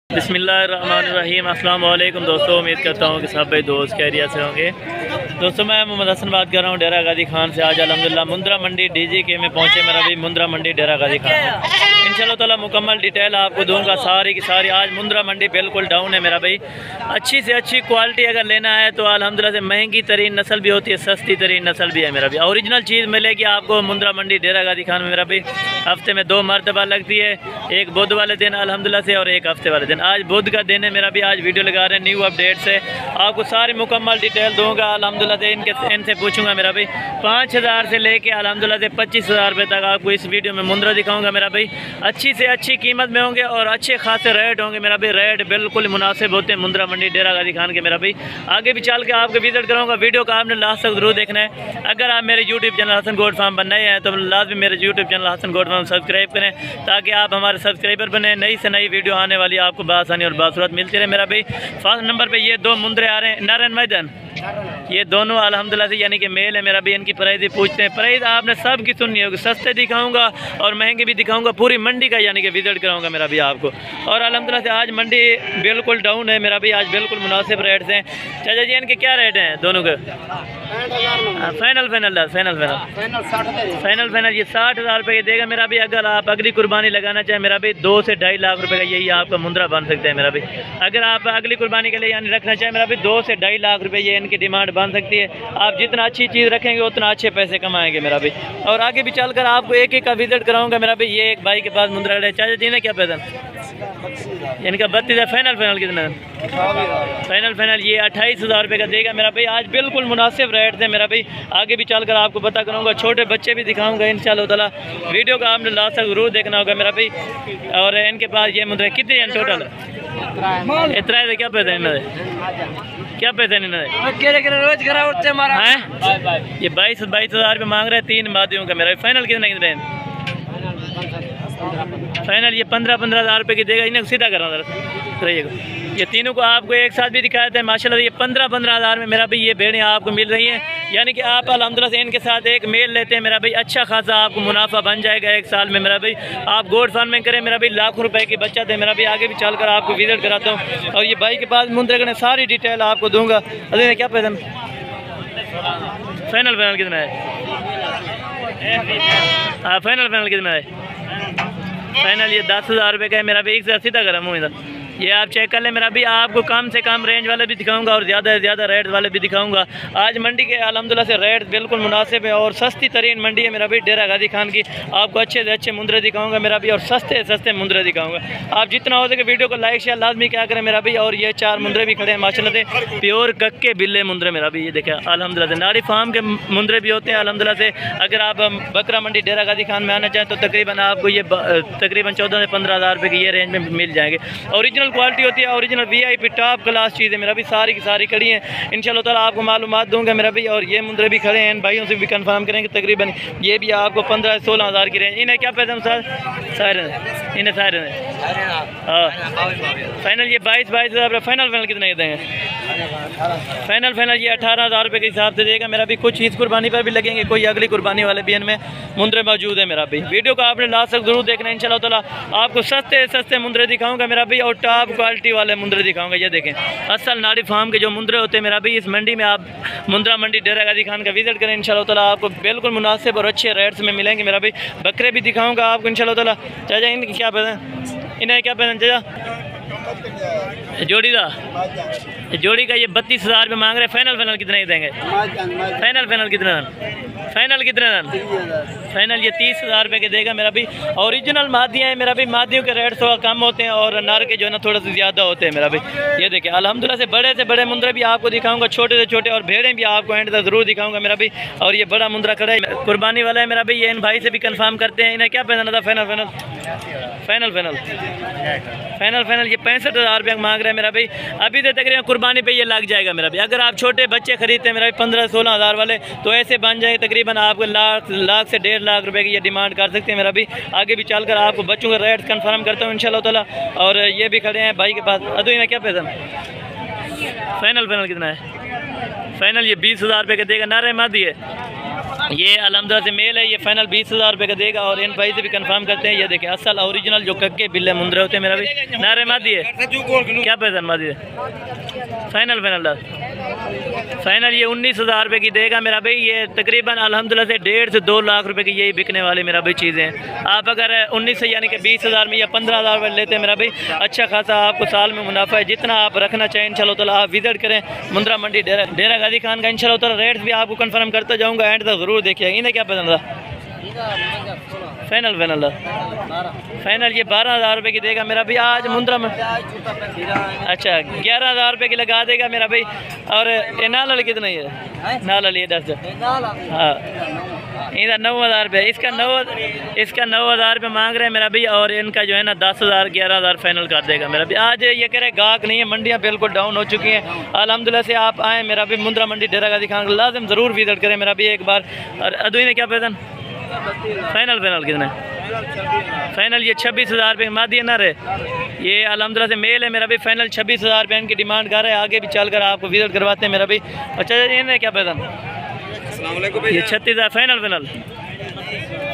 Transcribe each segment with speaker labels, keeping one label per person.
Speaker 1: बिस्मिल्लाहिर्रहमानिर्रहीम। अस्सलाम वालेकुम दोस्तों, उम्मीद करता हूँ कि सब भाई दोस्त खैरियत से होंगे। दोस्तों मैं मोहम्मद हसन बात कर रहा हूँ डेरा गाजी खान से। आज अल्हम्दुलिल्लाह मुंद्रा मंडी DGK में पहुँचे मेरा भी मुंद्रा मंडी डेरा गाजी खान। इंशाल्लाह ताला मुकम्मल डिटेल आपको दूंगा सारी की सारी। आज मुंद्रा मंडी बिल्कुल डाउन है मेरा भाई। अच्छी से अच्छी क्वालिटी अगर लेना है तो अल्हम्दुलिल्लाह से महंगी तरीन नस्ल भी होती है, सस्ती तरीन नस्ल भी है मेरा भी। ओरिजिनल चीज़ मिलेगी आपको मुंद्रा मंडी डेरा गाजी खान में मेरा भी। हफ्ते में 2 मरतबा लगती है, एक बुध वाले दिन अल्हम्दुलिल्लाह से और एक हफ्ते वाले दिन। आज बुध का दिन है मेरा भी। आज वीडियो लगा रहे हैं न्यू अपडेट से, आपको सारी मुकम्मल डिटेल दूंगा अल्हम्दुलिल्लाह से। इनसे पूछूंगा मेरा भाई 5000 से लेके अल्हम्दुलिल्लाह से 25,000 रुपये तक आपको इस वीडियो में मुंद्रा दिखाऊंगा मेरा भाई। अच्छी से अच्छी कीमत में होंगे और अच्छे खासे रेट होंगे मेरा भाई। रेट बिल्कुल मुनासिब होते हैं मुंद्रा मंडी डेरा गाजी खान के मेरा भाई। आगे भी चल के आपको विजिट करूँगा। वीडियो का आपने लास्ट तक जरूर देखना है। अगर आप मेरे YouTube channel Hasan goat farm पर नए हैं तो लाजमी मेरे YouTube channel Hasan goat farm subscribe करें ताकि आप हमारे सब्सक्राइबर बने। नई से नई वीडियो आने वाली आपको बासानी और बासूरत मिलती रहे मेरा भाई। फर्स्ट नंबर पे ये 2 मुंद्रे आ रहे हैं, नर एंड मैदन। ये दोनों अल्हम्दुलिल्लाह से यानी कि मेल है मेरा भी। इनकी प्राइस पूछते हैं, प्राइस आपने सब की सुननी होगी। सस्ते दिखाऊंगा और महंगे भी दिखाऊंगा, पूरी मंडी का यानी कि विजिट कराऊंगा मेरा भी आपको। और अल्हम्दुलिल्लाह से आज मंडी बिल्कुल डाउन है मेरा भी। आज बिल्कुल मुनासिब रेट हैं। चाचा जी इनके क्या रेट हैं दोनों के? फाइनल ये 60,000 रुपये की देगा मेरा भी। अगर आप अगली कुर्बानी लगाना चाहें मेरा भी 2 से 2.5 लाख रुपये का यही आपका मुंद्रा बन सकता है मेरा भी। अगर आप अगली कुर्बानी के लिए यानी रखना चाहें मेरा भी 2 से 2.5 लाख रुपये ये इनकी डिमांड बन सकती है। आप जितना अच्छी चीज़ रखेंगे उतना अच्छे पैसे कमाएंगे मेरा भी। और आगे भी चलकर आपको एक एक का विजिट कराऊंगा मेरा भी। ये एक भाई के पास मुंद्रा है। चाचा जी ने क्या पैसा इनका 32,000। फाइनल कितना? फाइनल ये 28,000 रुपये का देगा मेरा भाई। आज बिल्कुल मुनासिब रेट थे मेरा भाई। आगे भी चलकर आपको पता करूँगा, छोटे बच्चे भी दिखाऊंगा इंशाल्लाह ताला। वीडियो का आपने लास्ट तक जरूर देखना होगा मेरा भाई। और इनके पास ये मुद्रे कितने हैं टोटल? इतना है। क्या पैसा इन्होंने? क्या पैसा इन्होंने? ये 22,000 रुपये मांग रहे हैं 3 बादियों का मेरा। फाइनल कितने? फाइनल ये 15,000 रुपये की देगा। इन्हें सीधा करा रहिएगा। ये तीनों को आपको एक साथ भी दिखाया था माशाल्लाह। ये 15,000 में मेरा भाई ये भेड़ें आपको मिल रही हैं। यानी कि आप अल्हम्दुलिल्लाह से इनके साथ एक मेल लेते हैं मेरा भाई, अच्छा खासा आपको मुनाफा बन जाएगा 1 साल में मेरा भाई। आप गोट फार्म में करें मेरा भाई, लाखों रुपए की बचत है मेरा भाई। आगे भी चलकर आपको विजिट कराता हूँ। और ये भाई के पास मुंद्रे करने सारी डिटेल आपको दूंगा। अरे क्या पैसा? फाइनल कितना है? हाँ फाइनल कितना है? फाइनल ये 10,000 रुपये का है मेरा भाई। एक से सीधा करा मुँह ये आप चेक कर लें मेरा भी। आपको कम से कम रेंज वाले भी दिखाऊंगा और ज़्यादा से ज़्यादा रेट वाले भी दिखाऊंगा। आज मंडी के अल्हम्दुलिल्लाह से रेट बिल्कुल मुनासिब है और सस्ती तरीन मंडी है मेरा भी डेरा गाजी खान की। आपको अच्छे से अच्छे मुंद्रे दिखाऊंगा मेरा भी और सस्ते सस्ते मुंद्रे दिखाऊंगा। आप जितना हो सके वीडियो को लाइक शेयर लाजमी क्या करें मेरा भी। और ये 4 मुंद्रे भी खड़े हैं माशाल्लाह से, प्योर कक्के बिल्ले मुंद्रे मेरा भी। ये देखें अल्हम्दुलिल्लाह से नारी फार्म के मुंद्रे भी होते हैं अल्हम्दुलिल्लाह से। अगर आप बकरा मंडी डेरा गाजी खान में आना चाहें तो तकरीबन आपको ये तकरीबन 14 से 15,000 रुपये की ये रेंज में मिल जाएंगे। ओरिजिनल क्वालिटी होती है, ओरिजिनल VIP टॉप क्लास चीज़ है मेरा भी। सारी की सारी खड़ी हैं इंशाल्लाह ताला। आपको मालूमात दूंगा मेरा भी। और ये मुंद्रे भी खड़े हैं, इन भाइयों से भी कंफर्म करेंगे। तकरीबन ये भी आपको 15 से 16,000 की रेंज। इन्हें क्या पैसा सर? इन्हें सारे हाँ फाइनल ये 22,000 फाइनल कितने देंगे? फाइनल ये 18,000 रुपये के हिसाब से देगा मेरा भी। कुछ इस कुर्बानी पर भी लगेंगे, कोई अगली कुर्बानी वाले भी इनमें मुंद्रे मौजूद है मेरा भी। वीडियो को आपने लास्ट तक जरूर देखना है इंशाल्लाह ताला। आपको सस्ते सस्ते मुंद्रे दिखाऊंगा मेरा भी और टॉप क्वालिटी वाले मुंद्रे दिखाऊंगा। ये देखें असल नाड़ी फार्म के जो मुंद्रे होते हैं मेरा भी। इस मंडी में आप मुंद्रा मंडी डेरा गाजी खान का विजिट करें इंशाल्लाह ताला। आपको बिल्कुल मुनासिब और अच्छे रेट्स में मिलेंगे मेरा भी। बकरे भी दिखाऊंगा आपको इंशाल्लाह ताला। चाचा इनकी क्या पैसा? इन्हें क्या पैसा चाचा जोड़ी जोड़ी का? ये 32,000 रुपये मांग रहे हैं। फाइनल कितने देंगे? फाइनल कितना? फाइनल ये 30,000 रुपये के देगा मेरा भी। ओरिजिनल मादियाँ हैं मेरा भी। मादियों के रेट थोड़ा कम होते हैं और नर के जो है ना थोड़ा सा ज़्यादा होते हैं मेरा भी। ये देखिए अल्हम्दुलिल्लाह से बड़े मुंद्रे भी आपको दिखाऊंगा, छोटे से छोटे और भेड़ें भी आपको एंड तक जरूर दिखाऊंगा मेरा भी। और ये बड़ा मुंद्रा खड़ा है कुर्बानी वाला है मेरा भी। ये इन भाई से भी कंफर्म करते हैं। इन्हें क्या पैसा था? फाइनल ये 65,000 रुपये मांग रहे हैं मेरा भाई। अभी तो तकरीबन कुर्बानी पे ये लग जाएगा मेरा भाई। अगर आप छोटे बच्चे खरीदते हैं मेरा भाई 15-16,000 वाले तो ऐसे बन जाएंगे तकरीबन आपको लाख से 1.5 लाख रुपए की ये डिमांड कर सकते हैं मेरा भी। आगे भी चलकर आपको बच्चों का रेट कंफर्म करता हूँ इंशाल्लाह ताला। और ये भी खड़े हैं भाई के पास। अदू इन्हें क्या पैसा? फाइनल कितना है? फाइनल ये 20,000 रुपये का देगा। नारे मादी है ये अल्हम्दुलिल्लाह से मेल है, ये फाइनल 20,000 रुपये का देगा। और इन भाई से भी कंफर्म करते हैं, ये देखें असल ओरिजिनल जो कक्के बिल्ले मुंदरे होते हैं मेरा भी नारे मादी है। क्या पैसा मादी है? फाइनल फाइनल ये 19,000 रुपये की देगा मेरा भाई। ये तकरीबन अल्हम्दुलिल्लाह से 1.5 से 2 लाख रुपए की यही बिकने वाले मेरा भाई चीज़ें हैं। आप अगर 19 से यानी कि 20,000 में या 15,000 रुपये लेते हैं मेरा भाई, अच्छा खासा आपको साल में मुनाफा है। जितना आप रखना चाहें इंशाल्लाह ताला आप विजिट करें मुंद्रा मंडी डेरा गाजी खान का। इंशाल्लाह ताला रेट्स भी आपको कंफर्म करता जाऊँगा, एंड तक ज़रूर देखिएगा। इन्हें क्या पसंद था? फाइनल ये 12,000 रुपये की देगा मेरा भाई आज मुंद्रा में। अच्छा 11,000 रुपये की लगा देगा मेरा भाई। और ये नाल वाली कितना है? नाल वाली 10। हाँ इधर 9,000 रुपये, इसका 9,000 रुपये मांग रहे हैं मेरा भाई। और इनका जो है ना 10,000 11,000 फाइनल कर देगा मेरा भाई। आज ये कह रहे गाहक नहीं है, मंडियाँ बिल्कुल डाउन हो चुकी हैं अल्हम्दुलिल्लाह से। आप आएँ मेरा भाई मुंद्रा मंडी डेरा गाजी खान लाजिम ज़रूर विजिट करें मेरा भाई एक बार। और अदुई ने क्या पैसा? फाइनल कितना है? फाइनल ये 26,000 रुपये मादी है ना रे। ये अल्हम्दुलिल्लाह से मेल है मेरा भी। फाइनल 26,000 रुपये इनकी डिमांड कर रहे हैं। आगे भी चलकर आपको विजिट करवाते हैं मेरा भी। अच्छा इन्हें क्या पैसा? ये 36,000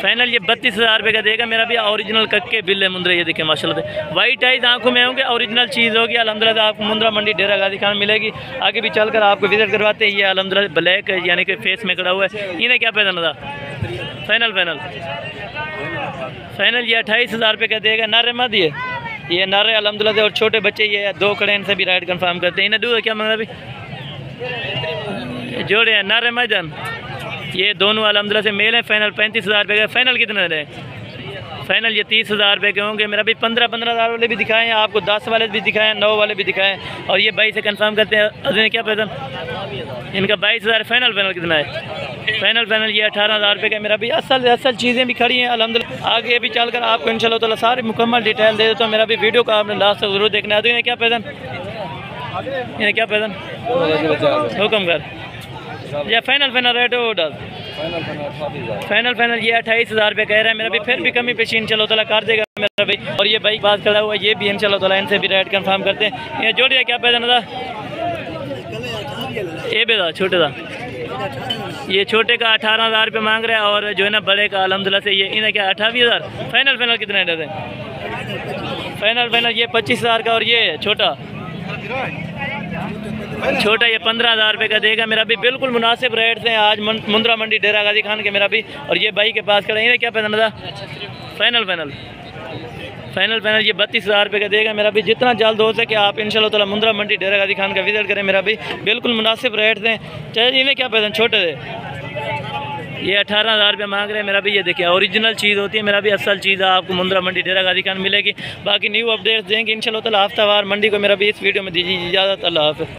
Speaker 1: फाइनल ये 32,000 रुपये का देगा मेरा भी। ओरिजिनल कक्के बिल्ले मुंद्रे ये देखें माशाल्लाह से वाइट आइज आंखों में होंगे, ओरिजिनल चीज़ होगी अल्हम्दुलिल्लाह से। आपको मुंद्रा मंडी डेरा गाजी खान मिलेगी। आगे भी चलकर आपको विजिट करवाते हैं। ये अल्हम्दुलिल्लाह ब्लैक यानी कि फेस में खड़ा हुआ है। इन्हें क्या पैसा था? फाइनल ये 28,000 रुपये का देगा। नारे मत ये नारे अल्हम्दुलिल्लाह से। और छोटे बच्चे ये 2 खड़े, इनसे भी राइड कंफर्म करते हैं। इन्हें दूध क्या मांगा भी? जोड़े हैं नारे मैदान। ये दोनों अल्हम्दुलिल्लाह से मेल है। फाइनल 35,000 रुपये का। फाइनल कितने रहे? फाइनल ये 30,000 रुपये के होंगे मेरा भी। 15,000 वाले भी दिखाएँ आपको, 10 वाले भी दिखाएँ, 9 वाले भी दिखाएँ। और ये 22 से कंफर्म करते हैं। अभी क्या पैसा? इनका 22,000। फाइनल कितना है? फाइनल ये 18,000 रुपये का मेरा भी। असल चीज़ें भी खड़ी हैं अल्हम्दुलिल्लाह। आगे भी चलकर आपको इंशाल्लाह ताला सारी मुकम्मल डिटेल दे देता हूँ मेरा भी। वीडियो को आपने लास्ट तक जरूर देखना है। तो इन्हें क्या पैसा? हुक्म कर या फाइनल रेट हो डाल। फाइनल ये 28,000 रुपये कह रहा है मेरा भी। फिर भी कमी पेशी इंशाल्लाह ताला कर देगा मेरा भाई। और ये बाइक बात खड़ा हुआ है, ये भी इंशाल्लाह ताला इनसे भी रेट कंफर्म करते हैं। ये जोड़िया क्या पैसा ना था? ये बेदा छोटे था। ये छोटे का 18,000 रुपये मांग रहा है। और जो है ना बड़े का अल्हम्दुलिल्लाह से ये इन्हें क्या 28,000। फाइनल कितने रेट है? फाइनल ये 25,000 का। और ये छोटा ये 15,000 रुपये का देगा मेरा भी। बिल्कुल मुनासिब रेट हैं आज मुंद्रा मंडी डेरा गाजी खान के मेरा भी। और ये भाई के पास खड़ा इन्हें क्या पैसा था? फाइनल ये 32,000 रुपये का देगा मेरा भी। जितना जल्द हो सके आप इंशाल्लाह ताला मुंद्रा मंडी डेरा गाजी खान का विजिट करें मेरा भी। बिल्कुल मुनासिब रेट हैं। चाहे इन्हें क्या पैसा? छोटे थे ये 18,000 रुपये मांग रहे हैं मेरा भी। ये देखिए ओरिजिनल चीज़ होती है मेरा भी। असल चीज़ आपको मुंद्रा मंडी डेरा गाजी खान मिलेगी। बाकी न्यू अपडेट्स देंगे इंशाल्लाह ताला हफ्तावार मंडी को मेरा भी। इस वीडियो में दीजिए इजाज़त। अल्लाह हाफ़िज़।